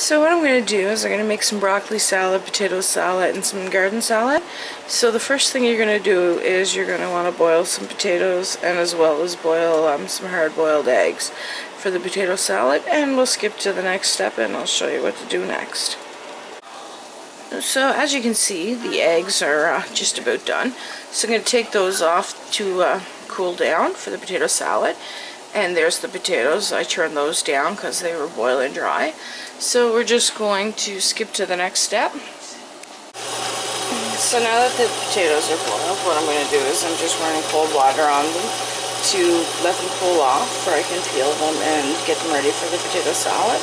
So what I'm going to do is I'm going to make some broccoli salad, potato salad, and some garden salad. So the first thing you're going to do is you're going to want to boil some potatoes, and as well as boil some hard-boiled eggs for the potato salad, and we'll skip to the next step and I'll show you what to do next. So as you can see, the eggs are just about done. So I'm going to take those off to cool down for the potato salad. And there's the potatoes. I turned those down because they were boiling dry. So we're just going to skip to the next step. So now that the potatoes are boiled, what I'm going to do is I'm just running cold water on them to let them cool off before I can peel them and get them ready for the potato salad.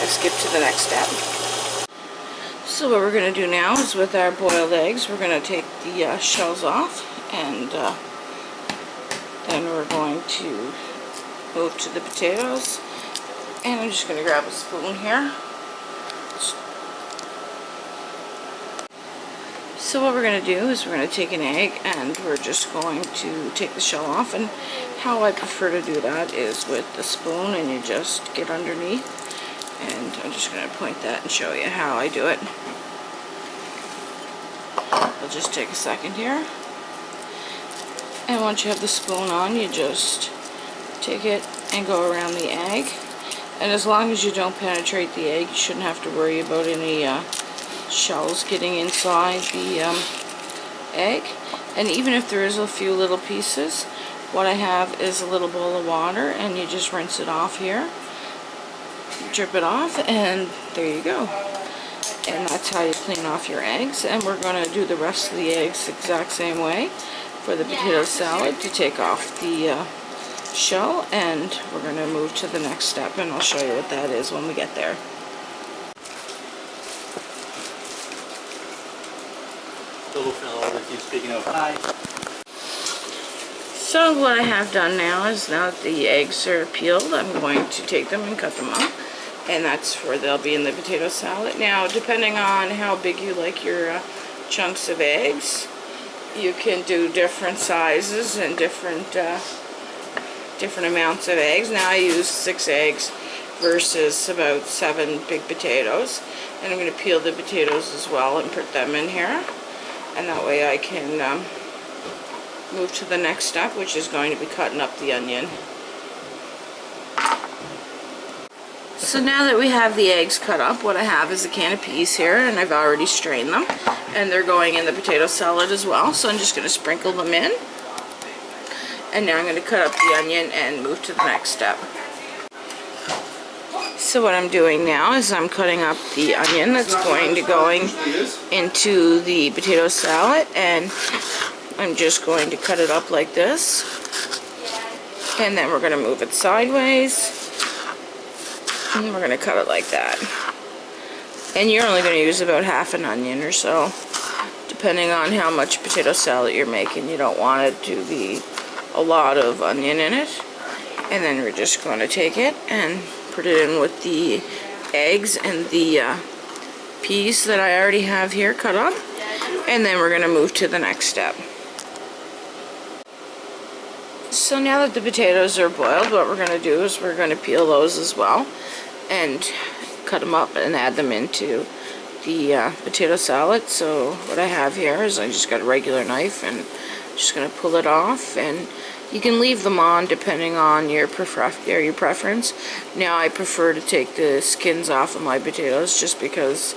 I skip to the next step. So what we're going to do now is with our boiled eggs, we're going to take the shells off, and then we're going to move to the potatoes. And I'm just going to grab a spoon here. So what we're going to do is we're going to take an egg and we're just going to take the shell off. And how I prefer to do that is with the spoon, and you just get underneath. And I'm just going to point that and show you how I do it. I'll just take a second here. And once you have the spoon on, you just take it and go around the egg. And as long as you don't penetrate the egg, you shouldn't have to worry about any shells getting inside the egg. And even if there is a few little pieces, what I have is a little bowl of water, and you just rinse it off here. Drip it off, and there you go. And that's how you clean off your eggs. And we're going to do the rest of the eggs the exact same way for the potato salad, to take off the shell, and we're going to move to the next step, and I'll show you what that is when we get there. Little fellow that keeps speaking of. Hi. So what I have done now is, now that the eggs are peeled, I'm going to take them and cut them up, and that's where they'll be in the potato salad. Now, depending on how big you like your chunks of eggs, you can do different sizes and different amounts of eggs. Now I use 6 eggs versus about 7 big potatoes, and I'm going to peel the potatoes as well and put them in here, and that way I can move to the next step, which is going to be cutting up the onion. So now that we have the eggs cut up, what I have is a can of peas here, and I've already strained them, and they're going in the potato salad as well. So I'm just going to sprinkle them in, and now I'm going to cut up the onion and move to the next step. So what I'm doing now is I'm cutting up the onion that's going to going into the potato salad, and I'm just going to cut it up like this, and then we're going to move it sideways, and we're going to cut it like that. And you're only going to use about half an onion or so, depending on how much potato salad you're making. You don't want it to be a lot of onion in it. And then we're just going to take it and put it in with the eggs and the peas that I already have here cut up. And then we're going to move to the next step. So now that the potatoes are boiled, what we're going to do is we're going to peel those as well and cut them up and add them into the potato salad. So what I have here is I just got a regular knife, and I'm just going to pull it off, and you can leave them on depending on your preference. Now I prefer to take the skins off of my potatoes just because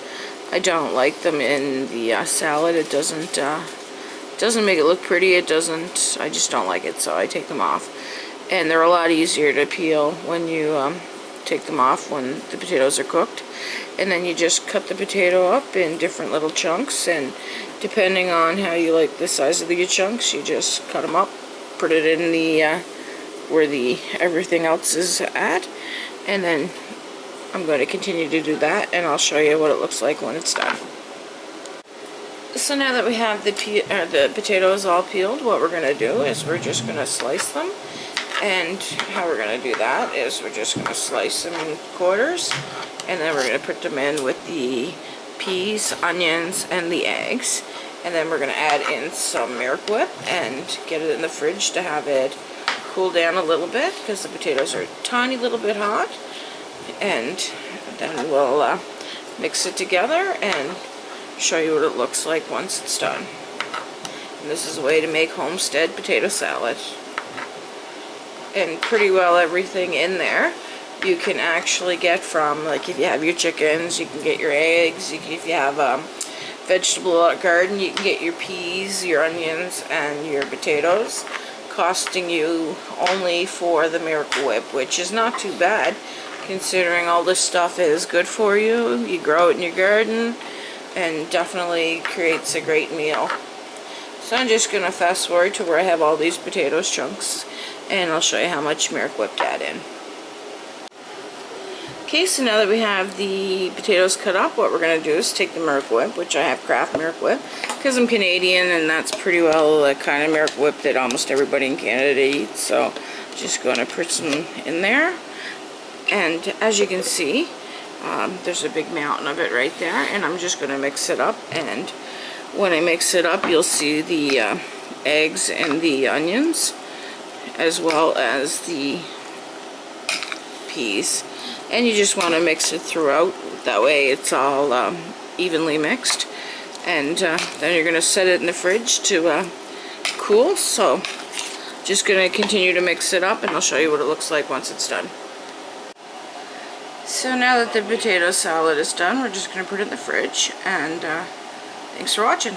I don't like them in the salad. It doesn't make it look pretty. I just don't like it, so I take them off. And they're a lot easier to peel when you take them off when the potatoes are cooked. And then you just cut the potato up in different little chunks, and depending on how you like the size of your chunks, you just cut them up, put it in the where the everything else is at, and then I'm going to continue to do that, and I'll show you what it looks like when it's done. So now that we have the potatoes all peeled, what we're going to do is we're just going to slice them. And how we're going to do that is we're just going to slice them in quarters, and then we're going to put them in with the peas, onions, and the eggs. And then we're going to add in some Milk Whip and get it in the fridge to have it cool down a little bit, because the potatoes are a tiny little bit hot. And then we'll mix it together and show you what it looks like once it's done. And this is a way to make homestead potato salad. And pretty well everything in there you can actually get from, like if you have your chickens, you can get your eggs. If you have a vegetable garden, you can get your peas, your onions, and your potatoes, costing you only for the Miracle Whip, which is not too bad considering all this stuff is good for you. You grow it in your garden and definitely creates a great meal. So I'm just going to fast forward to where I have all these potatoes chunks, and I'll show you how much Miracle Whip to add in. Okay, so now that we have the potatoes cut up, what we're going to do is take the Miracle Whip, which I have Kraft Miracle Whip, because I'm Canadian and that's pretty well the kind of Miracle Whip that almost everybody in Canada eats. So just going to put some in there. And as you can see, there's a big mountain of it right there, and I'm just going to mix it up. And when I mix it up, you'll see the eggs and the onions, as well as the peas. And you just want to mix it throughout, that way it's all evenly mixed. And then you're going to set it in the fridge to cool. So just going to continue to mix it up, and I'll show you what it looks like once it's done. So now that the potato salad is done, we're just going to put it in the fridge, and thanks for watching.